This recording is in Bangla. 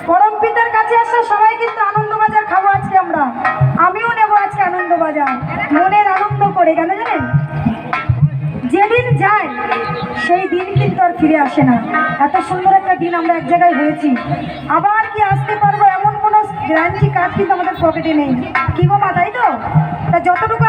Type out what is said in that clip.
পরম পিতার কাছে আসা সবাই কিন্তু আনন্দবাজার খাবো আজকে আমরা। আমিও নেব আজকে আনন্দবাজার, মনের আনন্দ করে। কেন জানেন? যেদিন যায় সেই দিন কিন্তু আর ফিরে আসে না। এত সুন্দর একটা দিন আমরা এক জায়গায় হয়েছি, আবার কি আসতে পারবো এমন কোনো গ্যারান্টি কার্ড কিন্তু আমাদের পকেটে নেই। কি গো মা, তাই তো? তা যতটুকু